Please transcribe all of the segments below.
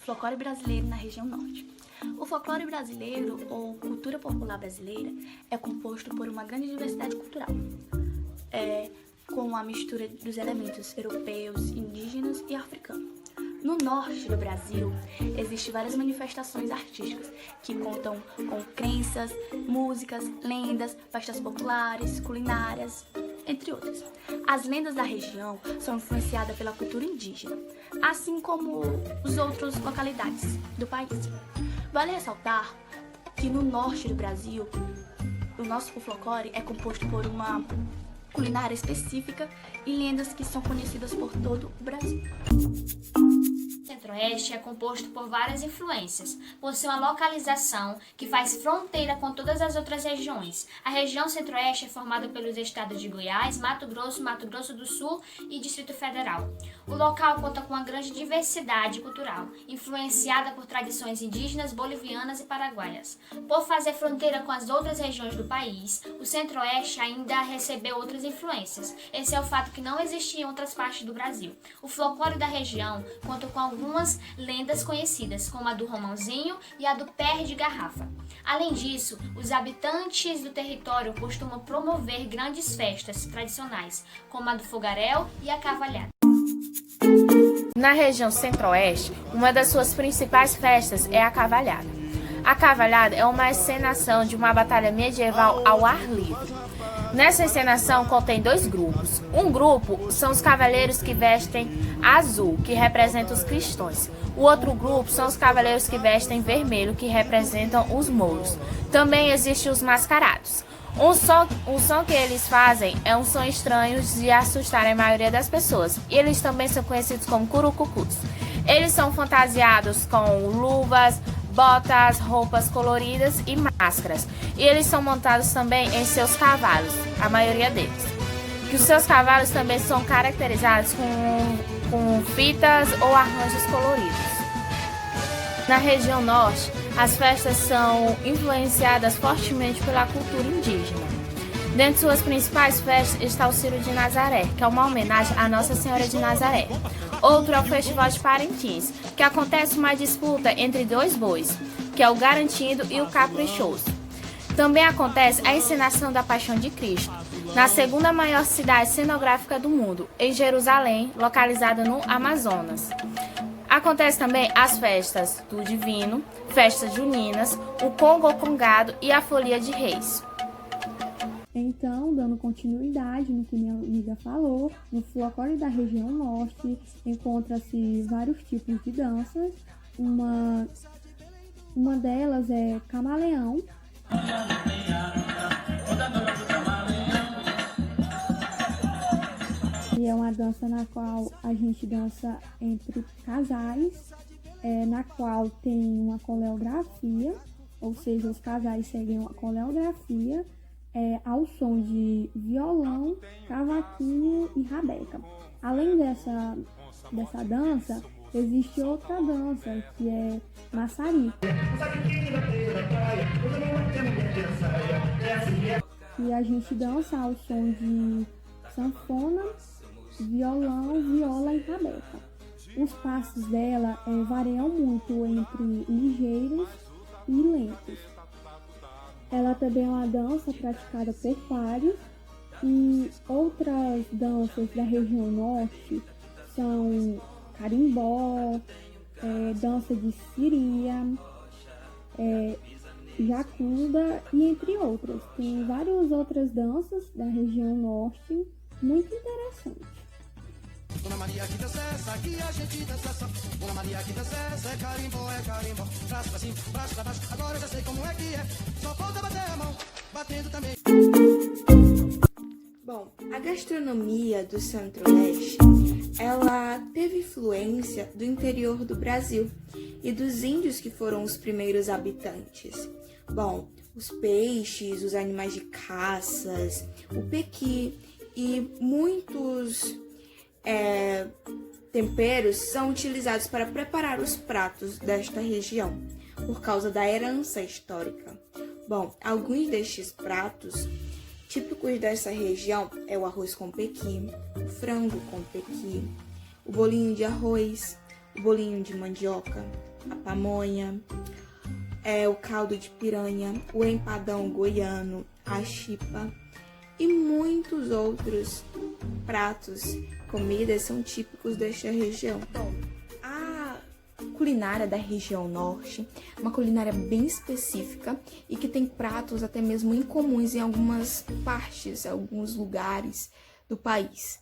folclore brasileiro na região norte. O folclore brasileiro, ou cultura popular brasileira, é composto por uma grande diversidade cultural, com a mistura dos elementos europeus, indígenas e africanos. No norte do Brasil, existem várias manifestações artísticas que contam com crenças, músicas, lendas, festas populares, culinárias, entre outras. As lendas da região são influenciadas pela cultura indígena, assim como as outras localidades do país. Vale ressaltar que no norte do Brasil, o nosso folclore é composto por uma culinária específica e lendas que são conhecidas por todo o Brasil. O Centro-Oeste é composto por várias influências, por ser uma localização que faz fronteira com todas as outras regiões. A região Centro-Oeste é formada pelos estados de Goiás, Mato Grosso do Sul e Distrito Federal. O local conta com uma grande diversidade cultural, influenciada por tradições indígenas, bolivianas e paraguaias. Por fazer fronteira com as outras regiões do país, o Centro-Oeste ainda recebeu outras influências. Esse é o fato que não existia em outras partes do Brasil. O folclore da região conta com algumas lendas conhecidas, como a do Romãozinho e a do Pé de Garrafa. Além disso, os habitantes do território costumam promover grandes festas tradicionais, como a do Fogaréu e a Cavalhada. Na região Centro-Oeste, uma das suas principais festas é a Cavalhada. A Cavalhada é uma encenação de uma batalha medieval ao ar livre. Nessa encenação contém dois grupos. Um grupo são os cavaleiros que vestem azul, que representam os cristãos. O outro grupo são os cavaleiros que vestem vermelho, que representam os mouros. Também existem os mascarados. O som que eles fazem é um som estranho de assustar a maioria das pessoas. E eles também são conhecidos como curucucus. Eles são fantasiados com luvas, botas, roupas coloridas e máscaras. E eles são montados também em seus cavalos, a maioria deles. Que os seus cavalos também são caracterizados com fitas ou arranjos coloridos. Na região norte, as festas são influenciadas fortemente pela cultura indígena. Dentre suas principais festas está o Ciro de Nazaré, que é uma homenagem à Nossa Senhora de Nazaré. Outro é o Festival de Parintins, que acontece uma disputa entre dois bois, que é o Garantido e o Caprichoso. Também acontece a encenação da Paixão de Cristo, na segunda maior cidade cenográfica do mundo, em Jerusalém, localizada no Amazonas. Acontece também as festas do Divino, festas juninas, o Congo Congado e a Folia de Reis. Então, dando continuidade no que minha amiga falou, no folclore da região norte encontra-se vários tipos de danças. Uma delas é camaleão. E é uma dança na qual a gente dança entre casais, na qual tem uma coreografia, ou seja, os casais seguem uma coreografia ao som de violão, cavaquinho e rabeca. Além dessa dança, existe outra dança, que é maçarico. E a gente dança ao som de sanfona, violão, viola e rabeca. Os passos dela variam muito entre ligeiros e lentos. Ela também é uma dança praticada por pares, e outras danças da região norte são carimbó, dança de siria, jacunda e entre outras. Tem várias outras danças da região norte muito interessantes. Dona Maria que dança essa, aqui a gente dança só. Dona Maria que dança essa, carimbó, braço pra cima, braço pra baixo, agora eu já sei como é que é. Só falta bater a mão, batendo também. Bom, a gastronomia do Centro-Oeste, ela teve influência do interior do Brasil e dos índios que foram os primeiros habitantes. Bom, os peixes, os animais de caças, o pequi e muitos temperos são utilizados para preparar os pratos desta região, por causa da herança histórica. Bom, alguns destes pratos típicos dessa região é o arroz com pequi, o frango com pequi, o bolinho de arroz, o bolinho de mandioca, a pamonha, o caldo de piranha, o empadão goiano, a chipa e muitos outros pratos, comidas são típicos desta região. Bom, a culinária da região norte é uma culinária bem específica e que tem pratos até mesmo incomuns em algumas partes, alguns lugares do país.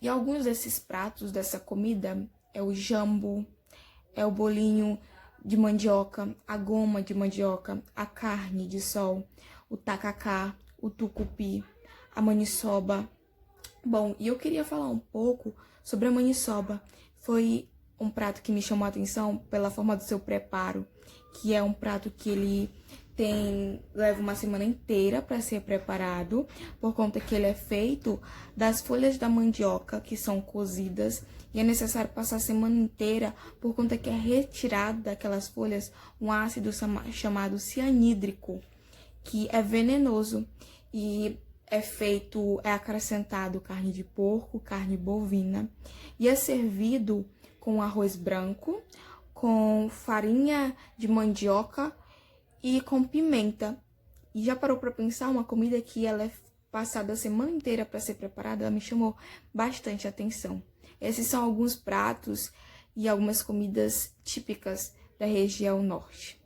E alguns desses pratos, dessa comida, é o jambo, é o bolinho de mandioca, a goma de mandioca, a carne de sol, o tacacá, o tucupi, a maniçoba. Bom, e eu queria falar um pouco sobre a maniçoba. Foi um prato que me chamou a atenção pela forma do seu preparo, que é um prato que ele leva uma semana inteira para ser preparado, por conta que ele é feito das folhas da mandioca que são cozidas, e é necessário passar a semana inteira por conta que é retirado daquelas folhas um ácido chamado cianídrico, que é venenoso, e é acrescentado carne de porco, carne bovina, e é servido com arroz branco, com farinha de mandioca e com pimenta. E já parou para pensar, uma comida que ela é passada a semana inteira para ser preparada, ela me chamou bastante atenção. Esses são alguns pratos e algumas comidas típicas da região norte.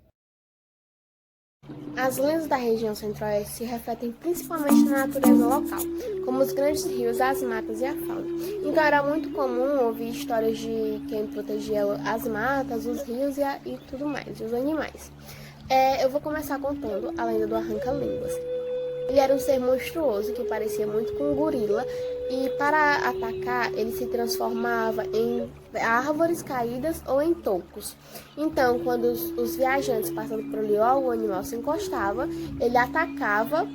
As lendas da região centro-oeste se refletem principalmente na natureza local, como os grandes rios, as matas e a fauna. Então era muito comum ouvir histórias de quem protegia as matas, os rios e tudo mais, e os animais. Eu vou começar contando a lenda do Arranca-Línguas. Ele era um ser monstruoso que parecia muito com um gorila, e para atacar ele se transformava em árvores caídas ou em tocos. Então, quando os viajantes passando por ali ou algum animal se encostava, ele atacava,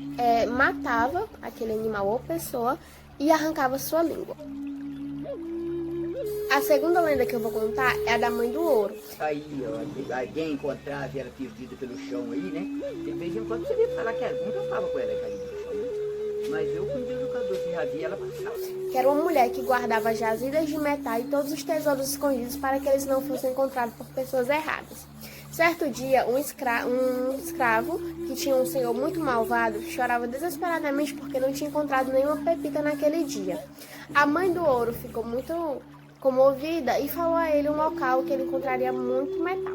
matava aquele animal ou pessoa e arrancava sua língua. A segunda lenda que eu vou contar é a da Mãe do Ouro. Aí, ó, alguém encontrava ela perdida pelo chão aí, né? De vez em quando você via falar que ela nunca falava com ela caída no chão, né? Mas eu, como educador, que já vi ela passava. Que era uma mulher que guardava jazidas de metal e todos os tesouros escondidos para que eles não fossem encontrados por pessoas erradas. Certo dia, um escravo que tinha um senhor muito malvado chorava desesperadamente porque não tinha encontrado nenhuma pepita naquele dia. A Mãe do Ouro ficou muito comovida e falou a ele um local que ele encontraria muito metal.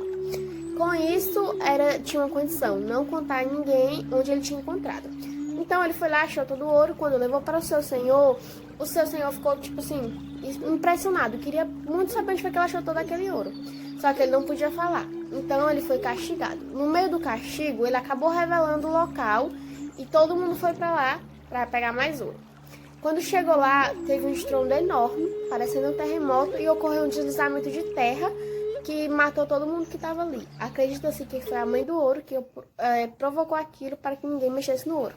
Com isso, tinha uma condição, não contar a ninguém onde ele tinha encontrado. Então ele foi lá, achou todo o ouro. Quando levou para o seu senhor ficou, tipo assim, impressionado, queria muito saber onde foi que ele achou todo aquele ouro. Só que ele não podia falar, então ele foi castigado. No meio do castigo, ele acabou revelando o local e todo mundo foi para lá para pegar mais ouro. Quando chegou lá, teve um estrondo enorme, parecendo um terremoto, e ocorreu um deslizamento de terra que matou todo mundo que estava ali. Acredita-se que foi a Mãe do Ouro que provocou aquilo para que ninguém mexesse no ouro.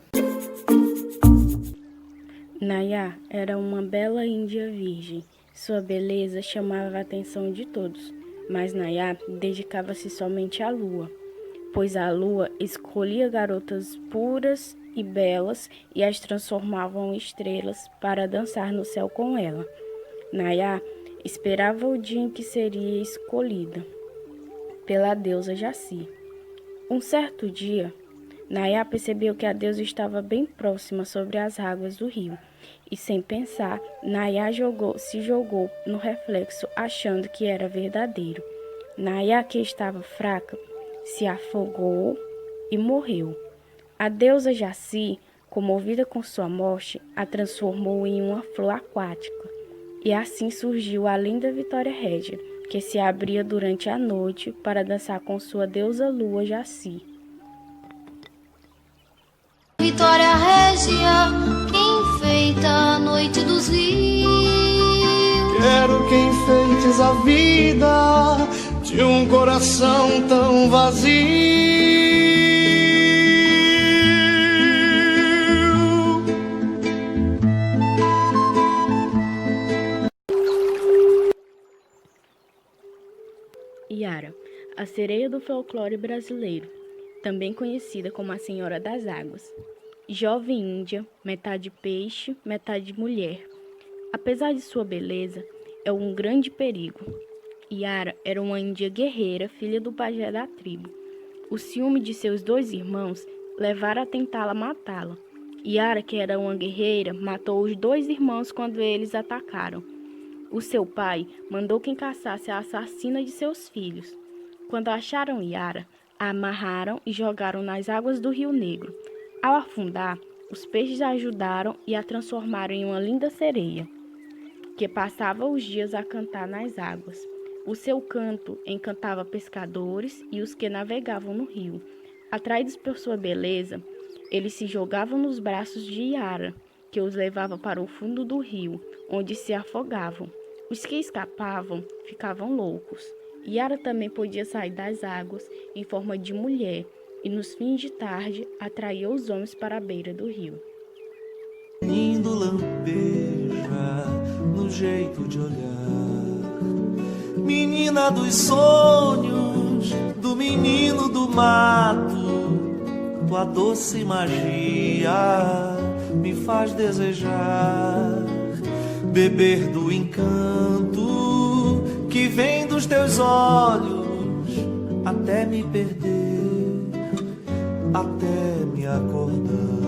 Nayá era uma bela índia virgem. Sua beleza chamava a atenção de todos, mas Nayá dedicava-se somente à lua, pois a lua escolhia garotas puras e belas e as transformavam em estrelas para dançar no céu com ela. Nayá esperava o dia em que seria escolhida pela deusa Jaci. Um certo dia, Nayá percebeu que a deusa estava bem próxima sobre as águas do rio, e sem pensar, Nayá se jogou no reflexo achando que era verdadeiro. Nayá, que estava fraca, se afogou e morreu. A deusa Jaci, comovida com sua morte, a transformou em uma flor aquática, e assim surgiu a linda Vitória Régia, que se abria durante a noite para dançar com sua deusa lua Jaci. Vitória Régia, que enfeita a noite dos rios. Quero que enfeites a vida de um coração tão vazio. Yara, a sereia do folclore brasileiro, também conhecida como a Senhora das Águas. Jovem índia, metade peixe, metade mulher. Apesar de sua beleza, é um grande perigo. Yara era uma índia guerreira, filha do pajé da tribo. O ciúme de seus 2 irmãos levaram a tentá-la matá-la. Yara, que era uma guerreira, matou os 2 irmãos quando eles atacaram. O seu pai mandou que caçasse a assassina de seus filhos. Quando acharam Yara, a amarraram e jogaram nas águas do Rio Negro. Ao afundar, os peixes a ajudaram e a transformaram em uma linda sereia, que passava os dias a cantar nas águas. O seu canto encantava pescadores e os que navegavam no rio. Atraídos por sua beleza, eles se jogavam nos braços de Yara, que os levava para o fundo do rio, onde se afogavam. Os que escapavam ficavam loucos. Yara também podia sair das águas em forma de mulher e nos fins de tarde atraía os homens para a beira do rio. Lindo lampeja no jeito de olhar, menina dos sonhos, do menino do mato, tua doce magia me faz desejar beber do encanto que vem dos teus olhos até me perder, até me acordar.